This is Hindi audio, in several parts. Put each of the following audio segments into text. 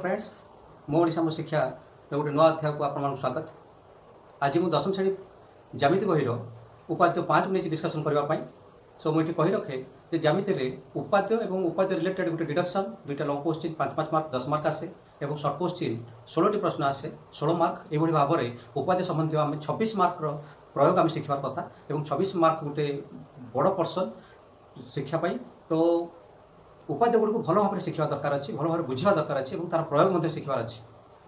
फ्रेंड्स मो ओडिशा मो शिक्षा गोटे नुआ अध्याय को आपण स्वागत। आज मुझे दशम श्रेणी ज्यामिति बहिर उपाद्य 5 को नहीं डिस्कसन करने सो मुझे कही रखे जे ज्यामिति में उपाद्य और उपाद्य रिलेटेड गोटे डिडक्शन दुईटा लंग क्वेश्चन 5 मार्क 10 मार्क आसे और सर्ट क्वेश्चन 16 प्रश्न आसे 16 मार्क ये भाव में उपाद्य संबंधी आम 26 मार्क प्रयोग आम शिखार कथा और 26 मार्क गोटे बड़ पर्सन शिक्षापी। तो उपाद्य गुड़ को भल भाव में शिखा दरकार अच्छी भल भाव बुझा दरकार अच्छी और तार प्रयोग शिखार अच्छी।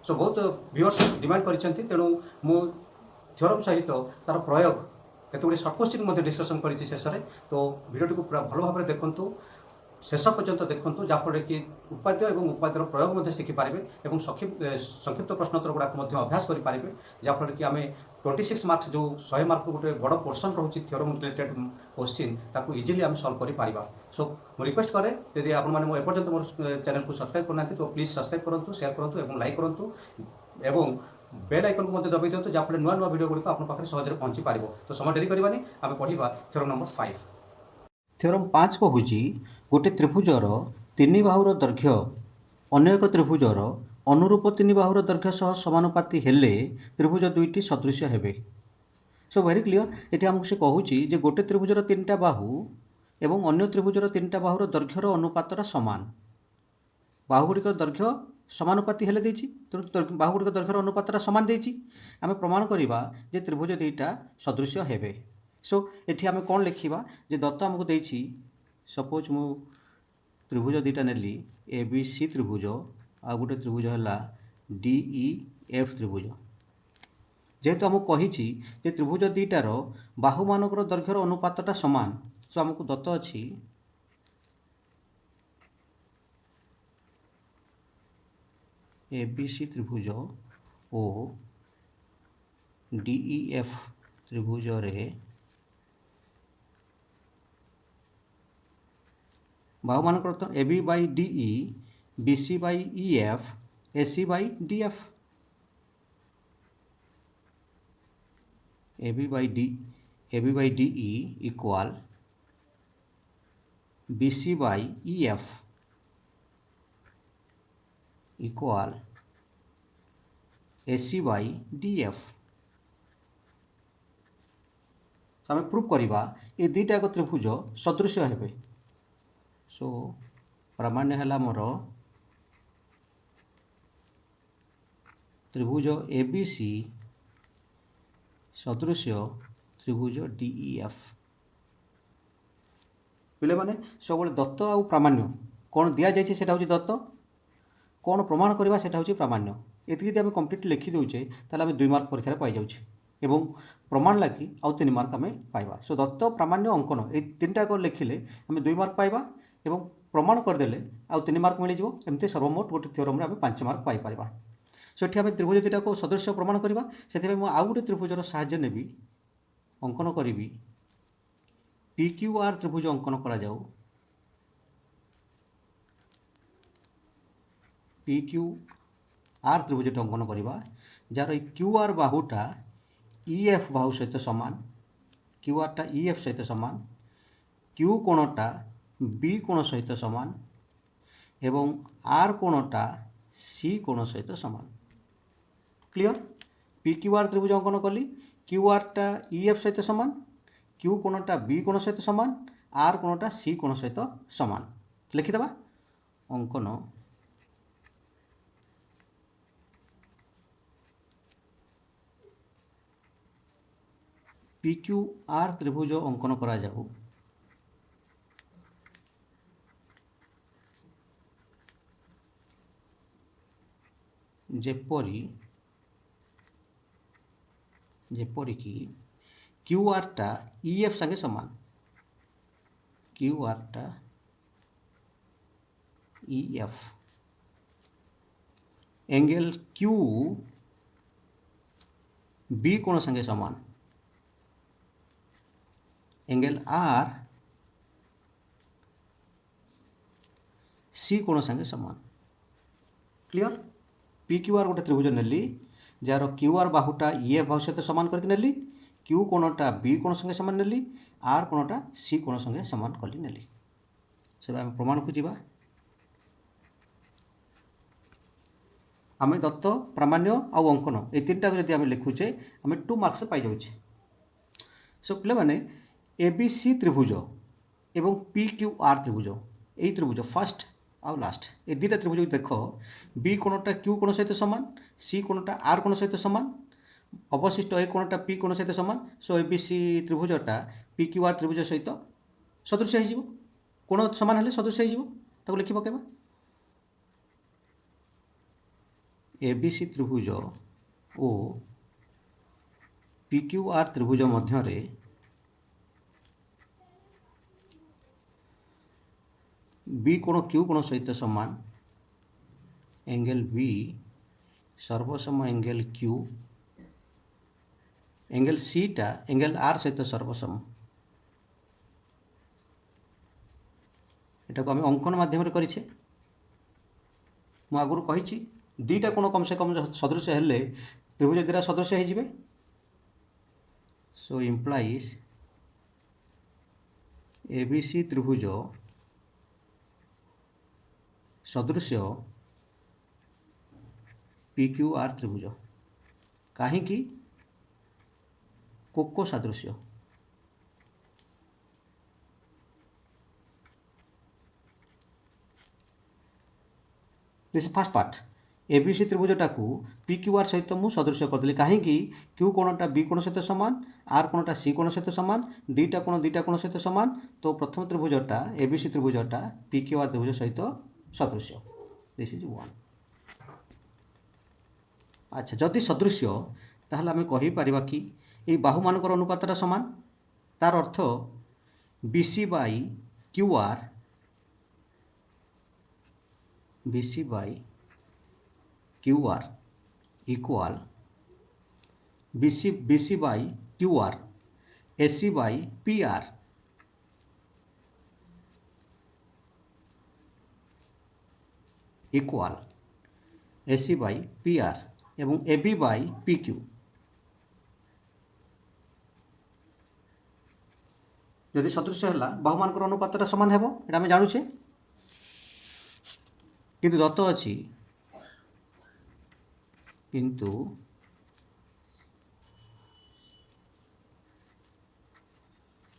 सो बहुत व्यूअर्स डिमांड करेंगे तेणु मु थ्योरम सहित तार प्रयोग केते गुडी सर्ट क्वेश्चन डिस्कसन करी शेष में। तो वीडियो को पूरा भल भाव में देखूँ शेष पर्यंत देखूँ जहाँफल कि उपाद्य और उपाद्यर प्रयोग शिखिपारे और संक्षिप्त प्रश्नोत्तर गुड़ाक अभ्यास करेंगे जहाँफल कि आम 26 मार्क्स जो 100 मार्क गोटे बड़ पोर्सन रोचे थ्योरम रिलेटेड क्वेश्चन ताकू इजिली आम सल्व कर। सो मु रिक्वेस्ट करे यदि आप एपर्यंत मोर चैनल को सब्सक्राइब करना तो प्लीज सब्सक्राइब करूँ, शेयर करूँ और लाइक करूँ एवं बेल आइकन को दबाई दिखाँ जहाँफल नुआ नुआ वीडियो गुड़िक आप पाखे सहज पहुँची पार। तो समय डेरी करवानी आम पढ़ा थ्योरम नंबर 5। थ्योरम 5 कहूँ गोटे त्रिभुजर 3 बाहुर दैर्घ्य अन्य एक त्रिभुजर अनुरूप 3 बाहुर दैर्घ्य सह समानुपाती हेले त्रिभुज दुईटी सदृश हेबे। सो वेरी क्लियर ये आमको से कहूँ जे गोटे त्रिभुजर 3टा बाहु एवं अन्य त्रिभुजर 3टा बाहुर दैर्घ्यर अनुपातटा समान। बाहुगुड़िक दैर्घ्य समानुपाती हेले देछि तेणु बाहुगुड़िक दैर्घ्यर अनुपातटा समान देछि आमे प्रमाण करिबा जे त्रिभुज दुईटा सदृश हेबे। सो एठी आमे कोन लिखिबा जे दत्त आमको देछि सपोज मु त्रिभुज दुईटा नेली ए बी सी त्रिभुज आ गोटे त्रिभुज है डी ई एफ त्रिभुज। जेहेतु आमको कही जे त्रिभुज दुईटार बाहु मानकर दैर्घ्यर अनुपातटा समान सो आमको दत्त अच्छी ए बी सी त्रिभुज ओ डी ई एफ त्रिभुज रे बाहु मानकर A B by D E B C by E F A C by D F A B by D E equal B C by E F equal A C by D F. आम प्रूफ करवा ये दुईटा एक त्रिभुज सदृश हेबे। सो प्रामाण्य है मोर त्रिभुज ए बी सी सदृश त्रिभुज डी ई एफ। पे मैंने सब दत्त आ प्रामाण्य कौन दि जाए से दत्त कौन प्रमाण करवा से प्रामाण्य ये आम कम्प्लीट लिखिदे ताल आम 2 मार्क परीक्षा पाई जाऊँ एवं प्रमाण लगी आउ 3 मार्क आम पाइबा। सो दत्त प्रामाण्य अंकन ये 3टा लिखिले आम 2 मार्क पाइबा एवं प्रमाण करदे आउ 3 मार्क मिल जाए एमती सर्वमोट गोटे थ्योरम आम 5 मार्क पाइपर। सो ये त्रिभुज दुईटा को सदृश प्रमाण करवा से आउ गोटे त्रिभुजर साहाय्य नेबी अंकन करी पी क्यू आर त्रिभुज अंकन करा जाऊ। पी क्यू आर त्रिभुज अंकन करवा जार क्यू आर बाहुटा ई एफ बाहु सहित सामान क्यू आरटा ई एफ सहित सामान क्यू कोणटा बी कोण सहित सामान एवं आर कोणटा सी कोण सहित सामान। क्लियर पी क्यू आर त्रिभुज अंकन कली क्यू आरटा ई एफ सहित सामान क्यू कोणटा बी कोण सहित सामान आर कोणटा सी कोण सहित सामान। लिखिदेवा अंकन पी क्यू आर त्रिभुज अंकन करा जाऊ जेपरी कि क्यू आरटा ई एफ संगे समान क्यू आरटा E F angle Q B कोण संगे समान एंगल आर सी कोण संगे समान। क्लियर पी क्यू आर गोटे त्रिभुज नेली जार क्यू आर बाहुटा ई एफ बाहु सहित सामान करके नेली क्यू कोणटा बी कोण संगे सामान नेली आर कोणटा सी कोण संगे सामान कली नेली। से आम प्रमाण को जीवा आम दत्त प्रामाण्य आउ अंकन ये तीन टाक जब आम लिखुचे आम 2 मार्क्स पाई जाऊे। सो पे एबीसी त्रिभुज एवं PQR त्रिभुज यही त्रिभुज फर्स्ट आउ लास्ट ए दुटा त्रिभुज देख बी कोणटा क्यू कोण सहित सामान सी कोणटा आर कोण सहित सामान अवशिष्ट ए कोणटा पी कोण सहित सामान। सो एबीसी त्रिभुजटा PQR त्रिभुज सहित सदृश हो कोण सामान हेले सदृश हो लिखि पकेबा एबीसी त्रिभुज ओ PQR त्रिभुज मध्यरे बी कोण क्यू कोण सहित सामान एंगल बी सर्वसम एंगल क्यू एंगल सी टा एंगल आर सहित सर्वसम एटा को आम अंकन माध्यम करें मु आगुरी कही दुईटा कोण कम से कम सदृश हेले त्रिभुज दुटा सदृश हो। सो इम्प्लाइज एबीसी त्रिभुज सदृश PQR त्रिभुज कहीं कोको सादृश्य दिस फर्स्ट पार्ट एबीसी त्रिभुजटा को PQR सहित मु सदृश करदेली कहीं क्यू कोणटा बी कोण सहित सामान आर कोणटा सी कोण सहित सामान दुईटा कोण सहित सामान। तो प्रथम त्रिभुजटा एबीसी त्रिभुजटा PQR त्रिभुज सहित सदृश दिस इज वन। अच्छा जदि सदृश ताहले आम कहीपर कि ये बाहु मानकर अनुपातटा सामान तार अर्थ BC by QR BC by QR equal BC by QR AC by PR equal AC by PR एवं AB बाई PQ जदि सदृश है बाहुमान अनुपातटा सामान हेबो एटा आम जानुछे किंतु दत्त अछि किंतु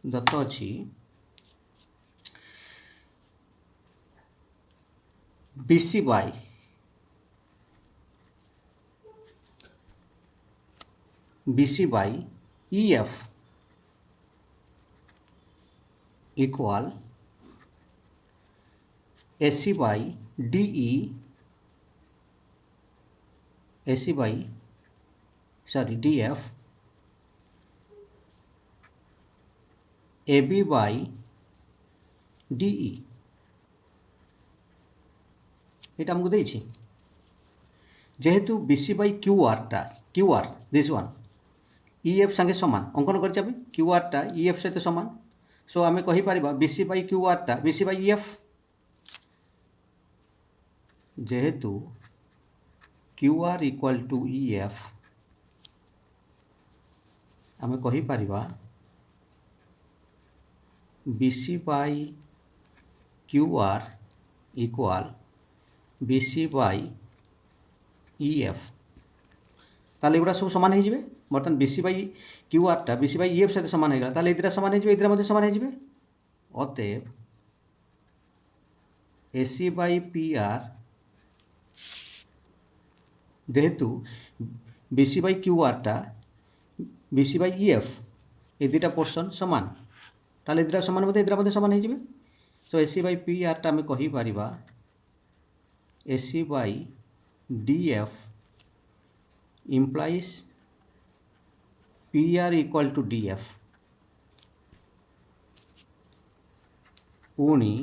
दत्त अछि BC by EF equal AC by DE AC by DF AB by DE এটা আমাকে দেইছি যেহেতু BC by QR this one EF संगे समान अंकन कर QR टा EF सहित समान। सो आम कहीपर BC बाई QR टा BC बाई EF जेहेतु QR इक्वल टू EF आम कहीपर BC by QR equal BC by EF ताले एगुड़ा सब सामान हो बर्तमान BC बाई QR टा BC बाई EF सहित सामान होगा ताले ये सामान हो सामान हो अतएव AC बाई PR जेहेतु BC बाई QR टा BC बाई EF ये दुटा पोर्शन सामान ताले ये सामान मध्य सामान हो। सो AC बाई PR टा आम कहीपर AC by DF implies PR equal to DF पुणी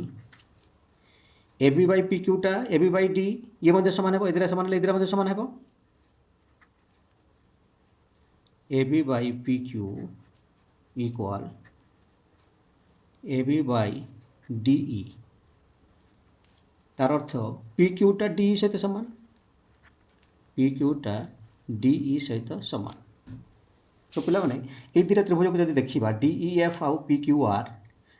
AB बाई PQ टा AB बाई D ये मध्य सामान है इधर सामान इधर मध्य सामान है AB by PQ equal AB by DE तार अर्थ PQ टा DE सहित सामान PQ टा DE सहित सामान। तो पिला माने ए दुटा त्रिभुज को जब देखा DEF आउ PQR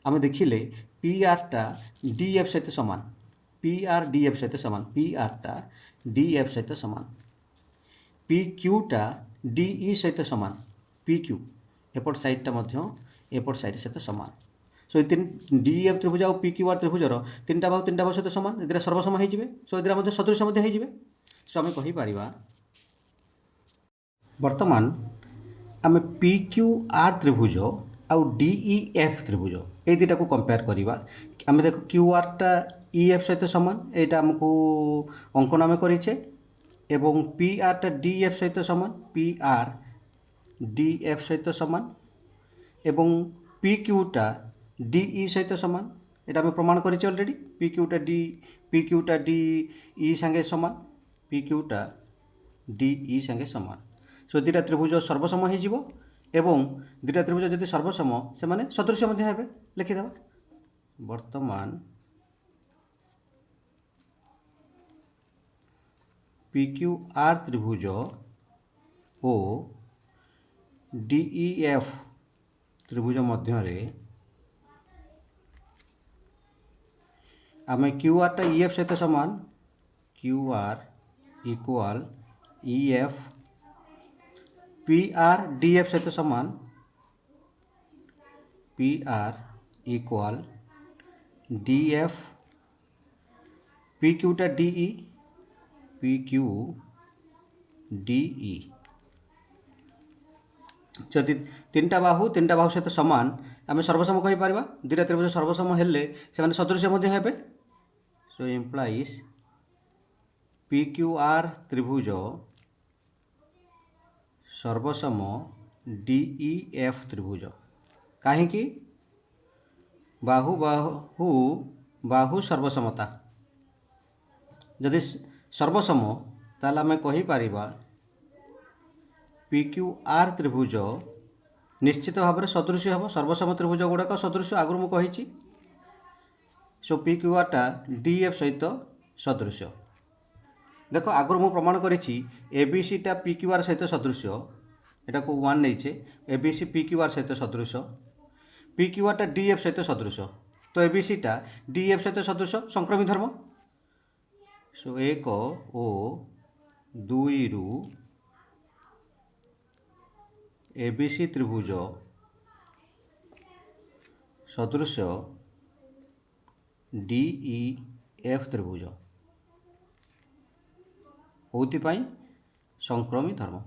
आम देखिले PR टा DF सहित सामान पी आर डी एफ सहित सामान पी आरटा डी एफ सहित सामान पी क्यूटा डी ई सहित सामान पी क्यू एपट साइडटा मध्य एपट साइड सहित सामान सो ये डी एफ त्रिभुज और पी क्यू आर त्रिभुजर तीन बाहु सहित सामान ए सर्वसम हो सो ए सदृश हो सो आम कहीपर बर्तमान आम पी क्यू आर त्रिभुज आउ डी ई एफ त्रिभुज ये दुटा को कंपेयर करवा आम देख क्यू आरटा ई एफ सहित सामान यहाँ आमको अंकन आम करेचे एवं पी आरटा डी एफ सहित सामान पी आर डी एफ सहित सामान एवं पी क्यूटा डी ई सहित सामान यहाँ आम प्रमाण करेचे ऑलरेडी पी क्यूटा डी ई सांगे सामान पी क्यूटा डी ई सांगे सामान सो दुटा त्रिभुज सर्वसम हो एवं दुटा त्रिभुज जदि सर्वसम से माने सदृश हे लिखिदे वर्तमान पी क्यू आर त्रिभुज ओ डी ई एफ त्रिभुज मध्य आम क्यू आरटा ई एफ सहित सामान Q R equal E F P R D F सहित सामान P R equal D F P क्यूटा D E P Q D E जदि तीन बाहु सहित सामान आम सर्वसम कहीपर दुटा त्रिभुज सर्वसम हेले से सदृश हे so implies P Q R त्रिभुज सर्वसम डी ई एफ त्रिभुज कहीं बाहु बाहु बाहु सर्वसमता जदि सर्वसम ताल आम कहीपर पी क्यू आर त्रिभुज निश्चित भाव में सदृश हम सर्वसम त्रिभुज गुड़ाक सदृश आगु मुझे सो पी क्यू आरटा डी एफ सहित सदृश देख आगु मुझे प्रमाण करी एबीसी टा पी क्यू आर सहित सदृश यहाँ को 1 नहीं एबीसी पी क्यू आर सहित सदृश पी क्यू आरटा डी एफ सहित सदृश तो एबीसी टा डी एफ सहित सदृश संक्रमित धर्म सो 1 ओ 2 रु एबीसी त्रिभुज सदृश डी ई एफ त्रिभुज होतिपाई संक्रमित धर्म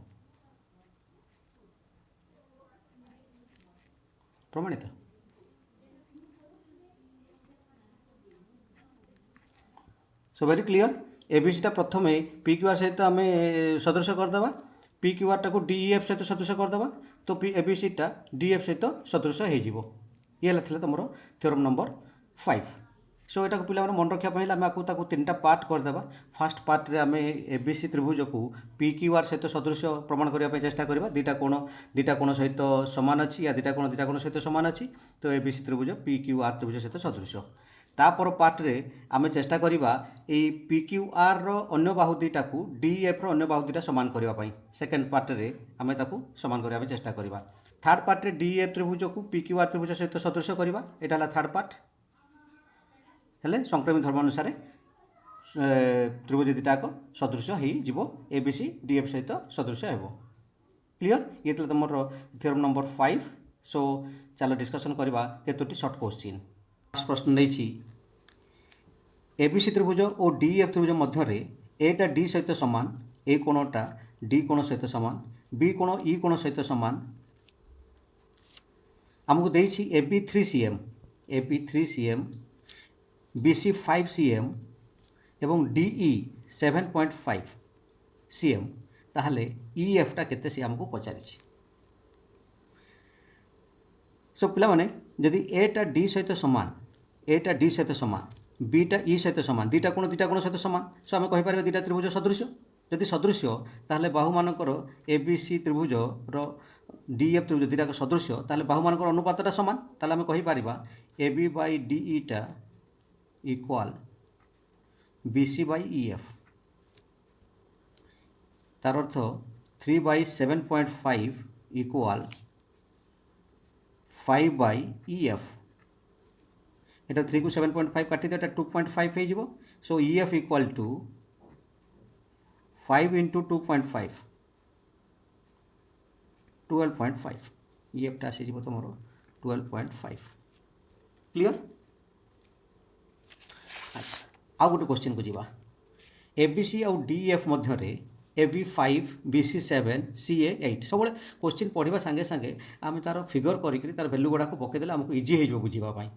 प्रमाणित सो वेरी क्लियर एबीसी प्रथम पी क्यू आर सहित आम सदृश करदे P Q are torque D F सहित सदृश करदे तो एबीसी टा डी एफ सहित सदृश हो ये तुम थ्योरम नंबर 5 सो यहाँ पिला मन रखापी आम आपको तीन पार्ट करदे फास्ट पार्ट रे आम एबीसी त्रिभुज को पी क्यू आर सहित सदृश प्रमाण करने चेष्टा करवा दुटा कोण सहित सामान अच्छी या दुटा कोण सहित सामान अच्छी तो एबीसी त्रिभुज पी क्यू आर त्रिभुज सहित सदृश तापर पार्ट रे आम चेष्टा करवा ये पी क्यू आर रो बाहु दुटा को डी एफ रो बाहु दुटा सामान करने सेकेंड पार्ट रे आम सामान करने चेष्टा करवा थर्ड पार्ट रे डी एफ त्रिभुज को पी क्यू आर त्रिभुज सहित सदृश करवा यहाँ थर्ड पार्ट हेले संक्रमित धर्म अनुसार त्रिभुज दुटाक सदृश हो एबीसी डी एफ सहित सदृश हो क्लियर ये तुम थ्योरम नंबर 5 सो चलो डिस्कसन करवा केतोटी शॉर्ट क्वेश्चन फर्स्ट प्रश्न नहीं एबीसी त्रिभुज और डी एफ त्रिभुज मध्य एटा डी सहित सामान ए कोणटा डी कोण सहित सामान बी कोण ई कोण सहित सामान आमको देछि एबी 3 cm बीसी 5 cm एवं डीई 7.5 cm ताहले ईएफ टा केते सी हमको पचारिछि सो पिला माने जदि ए टा डी सहित सामान बी टा ई सहित सामान दुटा कोण सहित सामान सो आम कहीपर दुटा त्रिभुज सदृश जदि सदृश ताहले बाहु मानकर एबीसी त्रिभुज रो डी एफ त्रिभुज दुटा सदृश ताहले बाहु मानकर अनुपातटा सामान ताहले आम कहीपर एबी बाई डीई टा इक्वाल बीसी बाई ईएफ तार अर्थ 3 बाई 7.5 इक्वाल 5 बाई ईएफ এটা 3 को 7.5 काटी दे 2.5 हो जीवो so EF equal to 5 into 2.5 12.5 EF टा आसी जीवो तुमरो 12.5 क्लियर। अच्छा आ गोटे क्वेश्चन को जीवा ABC आउ DEF मध्य रे AB 5 BC 7 CA 8 सब क्वेश्चन पढ़ा सांगे सांगे आम तार फिगर करी तार भैल्यू गुड़ा पकईदे आमको इजी हो बुझापी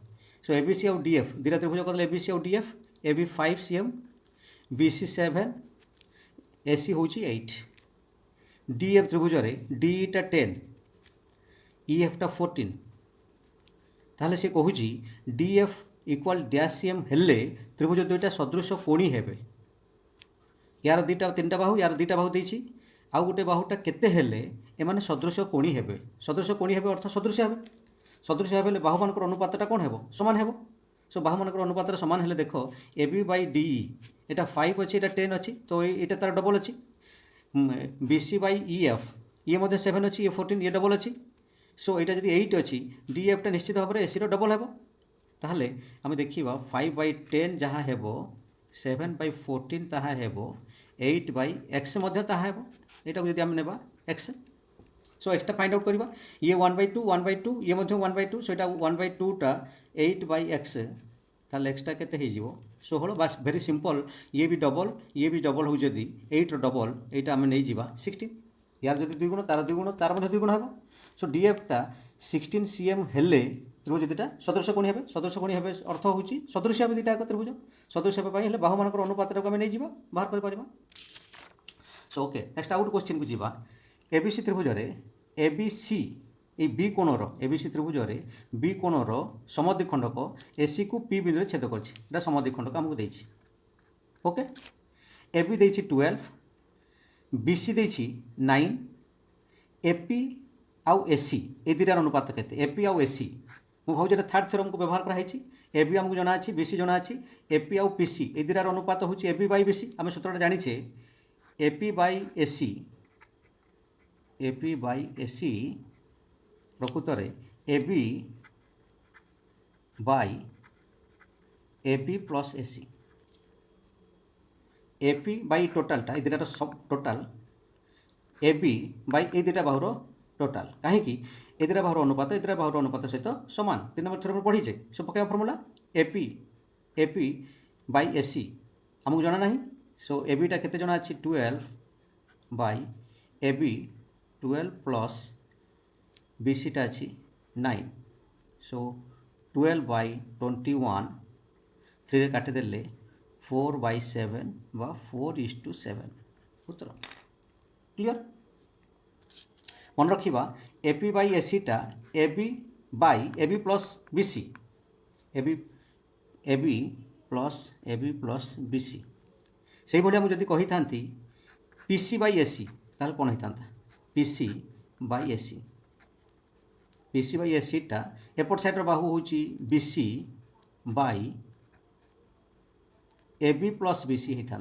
सो ABC आउ DF दुटा त्रिभुज कर ABC आउ DF AB 5 CM BC 7 AC हूँ 8 DF त्रिभुज DE टा 10 EF टा 14 ताहले से कहूँ DF इक्वल डैश CM हेले त्रिभुज दुईटा सदृश कोणी हेबे यार दुईटा तीनटा बाहु यार दुईटा बाहु देछि आउ गोटे बाहुटा केते हेले एमाने सदृश कोणी हेबे सदृश कोणी हेबे अर्थ सदृश हेबे सदृश हेबे बाहु मानकर अनुपातटा कोन हेबो समान हेबो सो बाहु मानकर अनुपात समान हेले देखो AB बाई DE एटा 5 अछि एटा 10 अछि तो एटा तार डबल अछि BC बाई EF ये मध्य 7 अछि ये 14 ये डबल अछि सो एटा जदि 8 अछि DF टा निश्चित भाव AC रो डबल हेबो ताहले आमे देखिबा 5 बाई 10 जहाँ हेबो 7 बाई 14 ताहा हेबो 8 बाई x मध्य ताहा हेबो एटा जदि आमे नेबा x सो एक्सटा फाइंड आउट करवा ये 1/2 ये मध्य 1/2 सो एटा 1/2 टा 8 बाई x ताले एक्सटा केते हे जीवो 16 बस वेरी सिंपल ये भी डबल हो जदि 8 रो डबल एटा आमे नै जीवा 16 यार जदि दुई गुण तार मध्य दुई गुण हेबो सो DF टा 16 cm हेले त्रिभुज दुटा सदृश कोणी हेबे अर्थ होची सदृश हेबे दुटा त्रिभुज सदृश हेबे हेले बाहु मानकर अनुपात को आमे नै जीवा बाहर कर परिबा सो ओके नेक्स्ट आउट क्वेश्चन को जीवा ABC त्रिभुज रे ABC ए बी कोणर ABC त्रिभुज रे बी कोणर समद्विखंडक AC को P बिंदु रे छेद करछि एटा समद्विखंडक हमको देछि ओके AB देछि 12 BC देछि 9 AP आउ AC ए दुटार अनुपात केते AP आउ AC मु भाव जे थर्ड थ्योरम को व्यवहार करा हेछि AB हमको जना अछि BC जना अछि AP आउ PC ए दुटार अनुपात होछि AB बाई BC हम सूत्रटा जानि छे AP बाई AC प्रकृत रे AB by AB plus AC AP by टोटालटा ए दुटार सब टोटाल AB बाई ए दुटा बाहुर टोटाल कहीं ए दुटा बाहुर अनुपात सहित सामान 3 नंबर थ्योरम पढ़ी जे सो पकेबा फॉर्मूला AP बाई AC हमको जाना नहीं सो AB टा केते जना अछि 12 बाई AB 12 प्लस BC टा अछि 9 सो 12 बाई 21 3 रे काटि देले 4 बाई 7 बा 4:7 उत्तर क्लियर मन रखिबा AP बाई AC टा AB by AB plus BC AB plus BC से भाई मुझे कही था PC बाई AC ताल कौन होता PC बाई AC टा एपट साइड बाहु हूँ BC by AB plus BC होता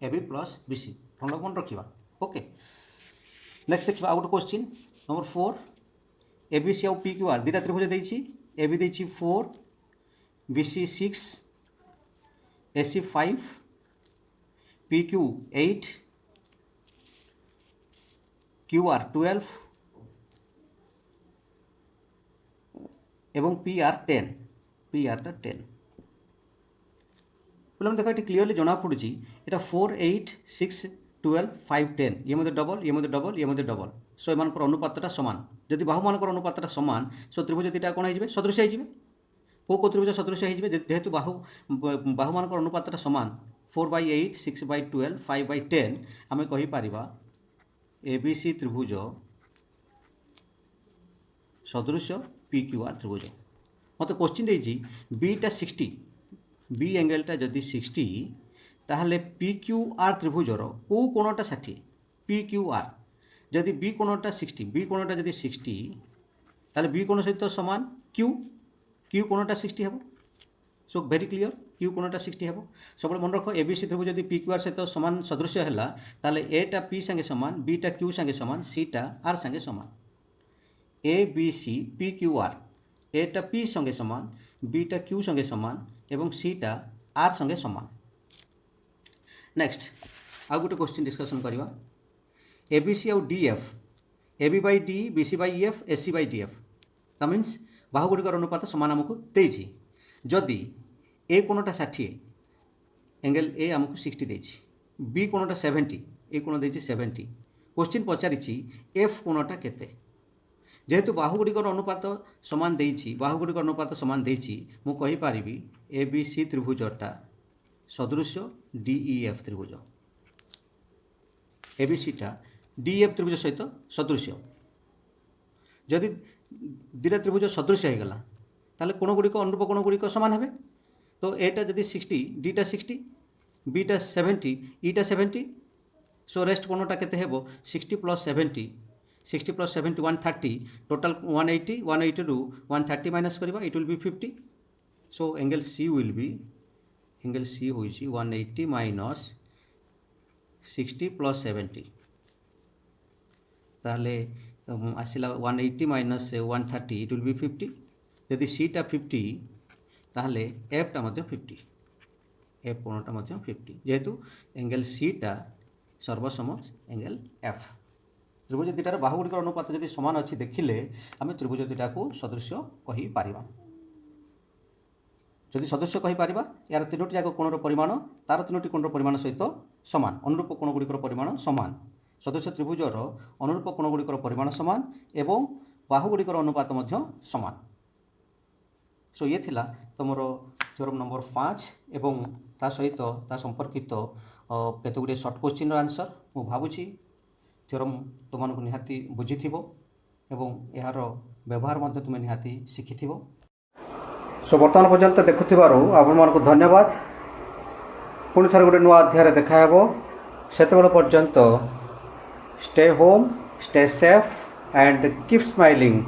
AB प्लस BC हम लोग मन रखा ओके नेक्स्ट देखा आउट क्वेश्चन नंबर 4 ABC आउ PQR दुटा त्रिभुज देछि AB देछि 4 BC 6 AC 5 PQ 8 QR 12 एवं PR 10 10 बोले देखो ये क्लीयरली जना पड़ी ये 4 8 6 12 5 10 ये मध्य डबल सो एम अनुपातटा सामान जदि बाहु मान अनुपातटा सामान सो त्रिभुज दुटा कौन हो सदृश हो त्रिभुज सदृश हो जेहेतु बाहु मान अनुपातटा सामान 4 बाई 8 6 बाई 12 5 बाई 10 आम कहीपर ABC त्रिभुज सदृश PQR त्रिभुज मत क्वेश्चन देछि बीटा 60 बी एंगलटा जदि 60 ताहले PQR त्रिभुजर को कोणटा 60 PQR जदि बी कोणटा 60 बी कोणटा जदि 60 ताहले बी कोण सहित समान Q कोणटा 60 हेबो सो वेरी क्लियर Q कोणटा 60 हेबो सब मन रख ABC त्रिभुज जदि PQR सहित समान सदृश हैला ताहले A टा P संगे समान B टा Q संगे समान C टा R संगे समान ABC PQR A टा P संगे समान बीटा क्यू संगे समान एवं सीटा आर संगे समान। नेक्स्ट आउ गोटे क्वेश्चन डिस्कसन करवा एबीसी आउ DF AB by D BC by F SC by DF that means बाहुगुड़िकर अनुपात समान आमको देछि जदि ए कोणटा 60 एंगल ए आमको 60 देछि बी कोणटा 70 ए कोण देछि 70 क्वेश्चन पचारिछि एफ कोणटा केते जेहेतु बाहुगुड़िकर अनुपात समान देछि बाहुगुड़िकर अनुपात समान देछि मु कहि पारिबी ए बी सी त्रिभुजटा सदृश डीईएफ त्रिभुज ए बी सीटा डीएफ त्रिभुज सहित सदृश जदि दुटा त्रिभुज सदृश हो गला ताले कोणगुड़िक अनुरूप कोणगुड़िक समान हेबे तो एटा जदि 60 डीटा 60 बीटा 70 ईटा 70 सो रेस्ट कोणटा केते हेबो 60 प्लस 70 60 प्लस 70 130 टोटल 180 180 रु 130 माइनस करबा it will be 50 so angle C will be angle C होइछि 180 माइनस 60 प्लस 70 ताले आसिला 180 माइनस 130 इट विल बी 50 यदि सीटा 50 ताहले एफटा मध्य 50 एफ कोणटा मध्य 50 जेहेतु एंगल सीटा सर्वसम एंगल एफ त्रिभुज दुटार बाहुगुड़िकर अनुपात जदि समान अच्छी देखिले आम त्रिभुज दुटा को सदृश कहि पारिबा जदि सदृश कहि पारिबा यार तीनोटी जाक कोणर परिमाण तार तीनोटी कोणर परिमाण सहित समान अनुरूप कोणगुड़िकर परिमाण समान सदृश त्रिभुजर अनुरूप कोणगुड़िकर परिमाण समान एवं बाहुगुड़िकर अनुपात मध्य समान सो ये थिला तुमर थ्योरम नंबर 5 एवं ता सहित ता संपर्कित केते गुडे शॉर्ट क्वेश्चन आंसर मु भाबुची थ्योरम तुमनको निहाती बुझिथिबो एवं यार व्यवहार मध्य तुम निहाती शिखिथिबो सो वर्तमान पर्यंत देखुथिबारो आपण मानको धन्यवाद पुणी थर गोटे नुआ अध्याय देखा हेबो सेतेबेल पर्यंत stay home stay safe and keep smiling.